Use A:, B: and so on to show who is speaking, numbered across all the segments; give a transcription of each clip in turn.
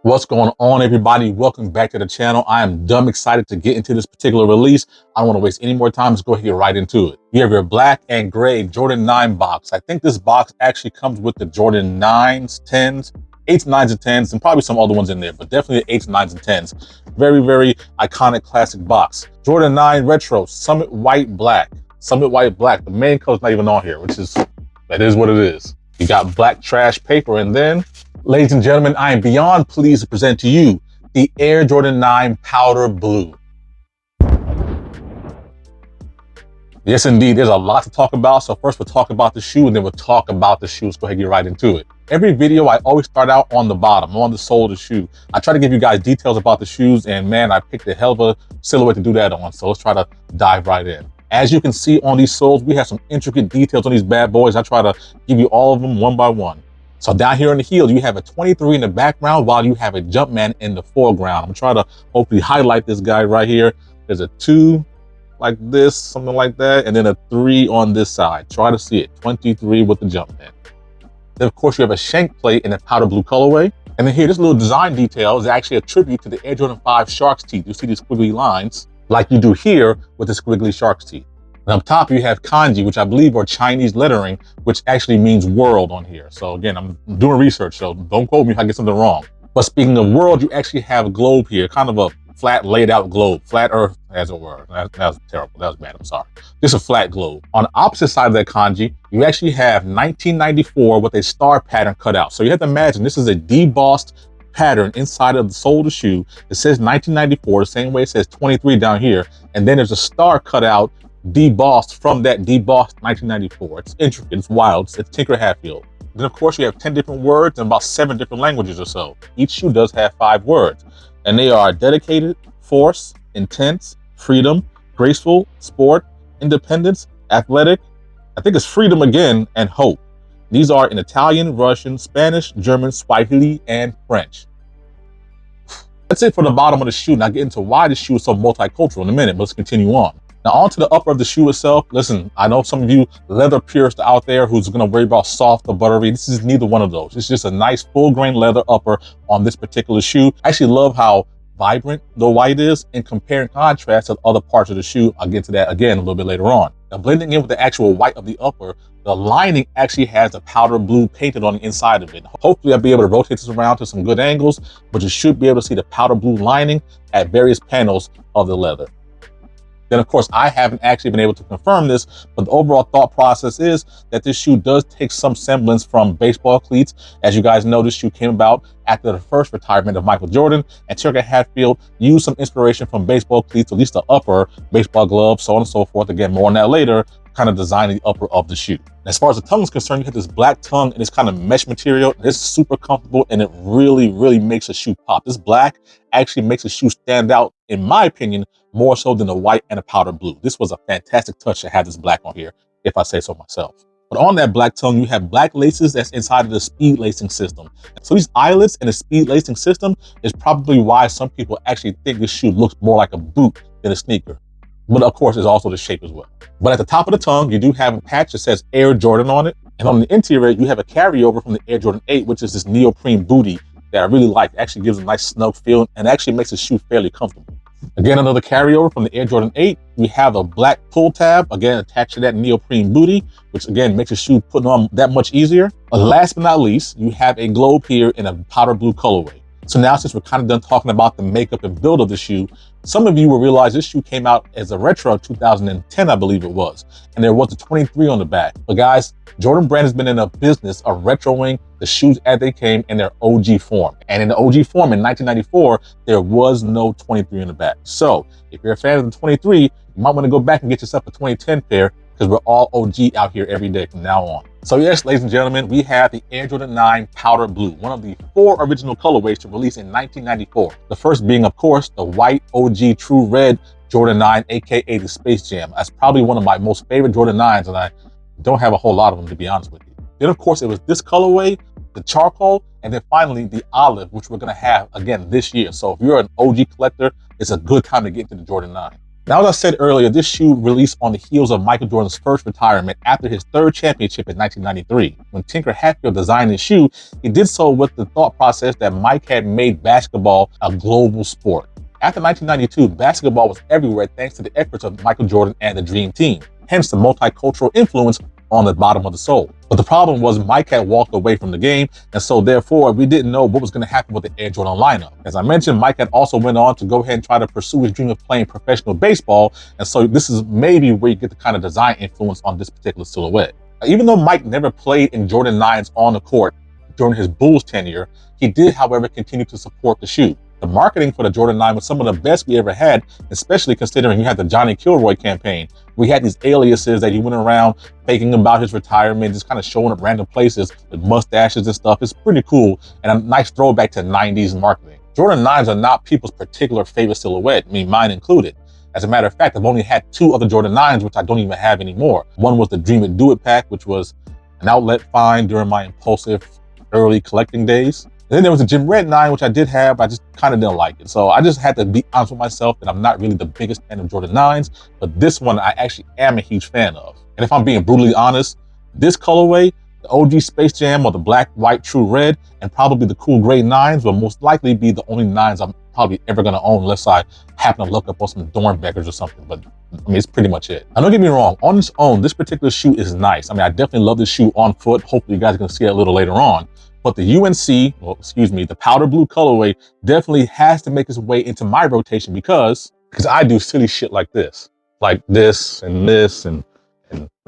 A: What's going on, everybody? Welcome back to the channel. I am dumb excited to get into this particular release. I don't want to waste any more time. Let's go ahead and get right into it. You have your black and gray Jordan 9 box. I think this box actually comes with the Jordan 9s, 10s, 8s, 9s, and 10s, and probably some other ones in there, but definitely the 8s, 9s, and 10s. Very, very iconic classic box. Jordan 9 Retro, Summit White Black. Summit White Black. The main color's not even on here, that is what it is. You got black trash paper, and then, ladies and gentlemen, I am beyond pleased to present to you the Air Jordan 9 Powder Blue. Yes, indeed, there's a lot to talk about. So first we'll talk about the shoe, and then we'll talk about the shoe. Let's go ahead and get right into it. Every video, I always start out on the bottom, on the sole of the shoe. I try to give you guys details about the shoes, and man, I picked a hell of a silhouette to do that on. So let's try to dive right in. As you can see on these soles, we have some intricate details on these bad boys. I try to give you all of them one by one. So down here on the heel, you have a 23 in the background while you have a Jumpman in the foreground. I'm trying to hopefully highlight this guy right here. There's a 2 like this, something like that, and then a 3 on this side. Try to see it, 23 with the Jumpman. Then of course you have a shank plate in a powder blue colorway. And then here, this little design detail is actually a tribute to the Air Jordan 5 Shark's teeth. You see these squiggly lines like you do here with the squiggly shark's teeth. And up top, you have kanji, which I believe are Chinese lettering, which actually means world on here. So again, I'm doing research, so don't quote me if I get something wrong. But speaking of world, you actually have a globe here, kind of a flat laid out globe, flat earth, as it were. That was terrible, that was bad, I'm sorry. Just a flat globe. On the opposite side of that kanji, you actually have 1994 with a star pattern cut out. So you have to imagine this is a debossed pattern inside of the sole of the shoe. It says 1994, the same way it says 23 down here. And then there's a star cut out, debossed from that debossed 1994. It's intricate, it's wild, it's Tinker Hatfield. Then of course you have 10 different words and about 7 different languages or so. Each shoe does have 5 words. And they are dedicated, force, intense, freedom, graceful, sport, independence, athletic, I think it's freedom again, and hope. These are in Italian, Russian, Spanish, German, Swahili, and French. That's it for the bottom of the shoe. Now get into why the shoe is so multicultural in a minute, but let's continue on. Now onto the upper of the shoe itself. Listen, I know some of you leather purists out there who's gonna worry about soft or buttery. This is neither one of those. It's just a nice full grain leather upper on this particular shoe. I actually love how vibrant the white is and compare and contrast to other parts of the shoe. I'll get to that again a little bit later on. Now blending in with the actual white of the upper, the lining actually has a powder blue painted on the inside of it. Hopefully I'll be able to rotate this around to some good angles, but you should be able to see the powder blue lining at various panels of the leather. Then of course, I haven't actually been able to confirm this, but the overall thought process is that this shoe does take some semblance from baseball cleats. As you guys know, this shoe came about after the first retirement of Michael Jordan, and Tinker Hatfield used some inspiration from baseball cleats, at least the upper, baseball gloves, so on and so forth. Again, more on that later, kind of designing the upper of the shoe. As far as the tongue is concerned, you have this black tongue and this kind of mesh material. It's super comfortable and it really, really makes a shoe pop. This black actually makes a shoe stand out, in my opinion, more so than the white and the powder blue. This was a fantastic touch to have this black on here, if I say so myself. But on that black tongue, you have black laces that's inside of the speed lacing system. So these eyelets and the speed lacing system is probably why some people actually think this shoe looks more like a boot than a sneaker. But of course, it's also the shape as well. But at the top of the tongue, you do have a patch that says Air Jordan on it. And on the interior, you have a carryover from the Air Jordan 8, which is this neoprene booty that I really like. It actually gives a nice snug feel and actually makes the shoe fairly comfortable. Again, another carryover from the Air Jordan 8. We have a black pull tab, again, attached to that neoprene booty, which again, makes the shoe putting on that much easier. But last but not least, you have a globe here in a powder blue colorway. So now, since we're kind of done talking about the makeup and build of the shoe, some of you will realize this shoe came out as a retro in 2010, I believe it was. And there was a 23 on the back. But guys, Jordan Brand has been in a business of retroing the shoes as they came in their OG form. And in the OG form in 1994, there was no 23 on the back. So if you're a fan of the 23, you might want to go back and get yourself a 2010 pair, because we're all OG out here every day from now on. So yes, ladies and gentlemen, we have the Air Jordan 9 Powder Blue, one of the 4 original colorways to release in 1994. The first being, of course, the white OG True Red Jordan 9, aka the Space Jam. That's probably one of my most favorite Jordan 9s, and I don't have a whole lot of them, to be honest with you. Then of course, it was this colorway, the charcoal, and then finally the olive, which we're gonna have again this year. So if you're an OG collector, it's a good time to get into the Jordan 9. Now, as I said earlier, this shoe released on the heels of Michael Jordan's first retirement after his third championship in 1993. When Tinker Hatfield designed his shoe, he did so with the thought process that Mike had made basketball a global sport. After 1992, basketball was everywhere thanks to the efforts of Michael Jordan and the Dream Team, hence the multicultural influence on the bottom of the sole. But the problem was Mike had walked away from the game, and so therefore we didn't know what was going to happen with the Air Jordan lineup. As I mentioned, Mike had also went on to go ahead and try to pursue his dream of playing professional baseball, and so this is maybe where you get the kind of design influence on this particular silhouette. Even though Mike never played in Jordan 9s on the court during his Bulls tenure, he did, however, continue to support the shoe. The marketing for the Jordan 9 was some of the best we ever had, especially considering you had the Johnny Kilroy campaign. We had these aliases that he went around faking about his retirement, just kind of showing up random places with mustaches and stuff. It's pretty cool and a nice throwback to 90s marketing. Jordan 9s are not people's particular favorite silhouette, I mean, mine included. As a matter of fact, I've only had 2 other Jordan 9s, which I don't even have anymore. One was the Dream It Do It pack, which was an outlet find during my impulsive early collecting days. And then there was a Jim Red 9, which I did have, but I just kind of didn't like it. So I just had to be honest with myself that I'm not really the biggest fan of Jordan 9s, but this one I actually am a huge fan of. And if I'm being brutally honest, this colorway, the OG Space Jam or the Black, White, True Red, and probably the Cool Gray 9s will most likely be the only 9s I'm probably ever going to own unless I happen to look up on some Dornbeckers or something. But I mean, it's pretty much it. Now, don't get me wrong, on its own, this particular shoe is nice. I mean, I definitely love this shoe on foot. Hopefully you guys can see it a little later on. But the the powder blue colorway definitely has to make its way into my rotation because I do silly shit like this and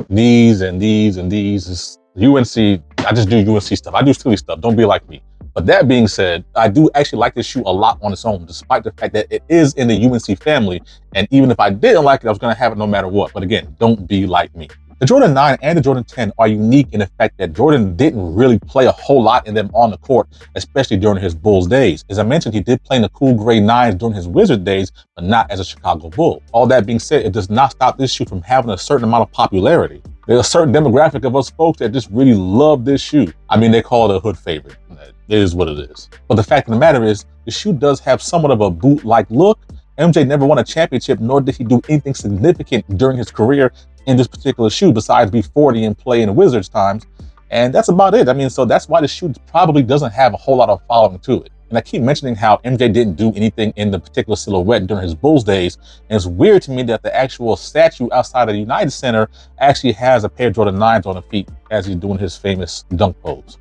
A: these and these and these. It's UNC, I just do UNC stuff. I do silly stuff. Don't be like me. But that being said, I do actually like this shoe a lot on its own, despite the fact that it is in the UNC family. And even if I didn't like it, I was going to have it no matter what. But again, don't be like me. The Jordan 9 and the Jordan 10 are unique in the fact that Jordan didn't really play a whole lot in them on the court, especially during his Bulls days. As I mentioned, he did play in the Cool Gray 9s during his Wizard days, but not as a Chicago Bull. All that being said, it does not stop this shoe from having a certain amount of popularity. There's a certain demographic of us folks that just really love this shoe. I mean, they call it a hood favorite. It is what it is. But the fact of the matter is, the shoe does have somewhat of a boot-like look. MJ never won a championship, nor did he do anything significant during his career in this particular shoe besides be 40 and play in Wizards times. And that's about it. I mean, so that's why the shoe probably doesn't have a whole lot of following to it. And I keep mentioning how MJ didn't do anything in the particular silhouette during his Bulls days. And it's weird to me that the actual statue outside of the United Center actually has a pair of Jordan 9s on the feet as he's doing his famous dunk pose.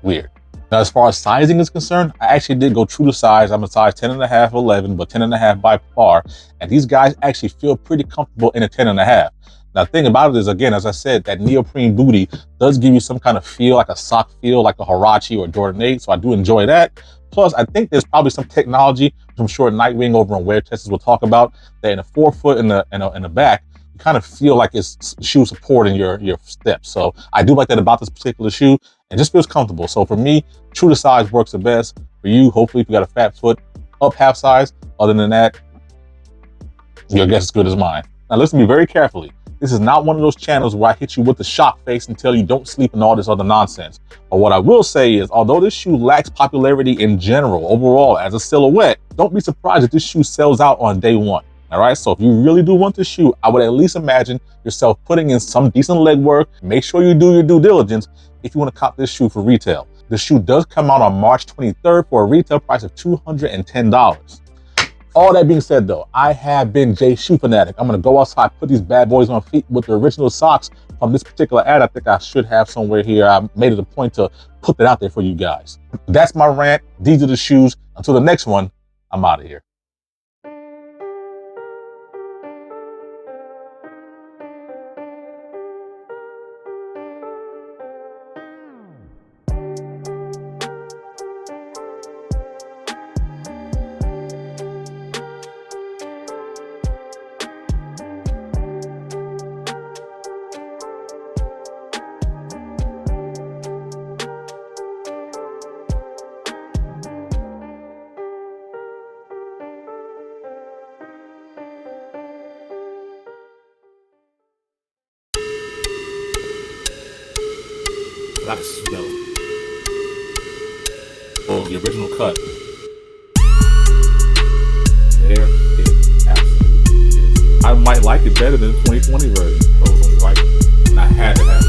A: Weird. Now, as far as sizing is concerned, I actually did go true to size. I'm a size 10.5, 11, but 10.5 by far. And these guys actually feel pretty comfortable in a 10.5. Now, the thing about it is, again, as I said, that neoprene booty does give you some kind of feel, like a sock feel, like a Huarache or Jordan 8. So I do enjoy that. Plus, I think there's probably some technology, which I'm sure Nightwing over on Wear Testers will talk about, that in the forefoot and in the back, you kind of feel like it's shoe supporting your steps. So I do like that about this particular shoe. It just feels comfortable. So for me, true to size works the best. For you, hopefully, if you got a fat foot, up half size. Other than that, your guess is as good as mine. Now listen to me very carefully. This is not one of those channels where I hit you with the shock face and tell you don't sleep and all this other nonsense. But what I will say is, although this shoe lacks popularity in general, overall, as a silhouette, don't be surprised if this shoe sells out on day one. All right, so if you really do want this shoe, I would at least imagine yourself putting in some decent legwork. Make sure you do your due diligence if you want to cop this shoe for retail. The shoe does come out on March 23rd for a retail price of $210. All that being said though, I have been Jay Shoe Fanatic. I'm gonna go outside, put these bad boys on feet with the original socks from this particular ad. I think I should have somewhere here. I made it a point to put that out there for you guys. That's my rant. These are the shoes. Until the next one, I'm out of here. I can smell it. Oh, the original cut. There it is. I might like it better than the 2020 version. So like, and I had to have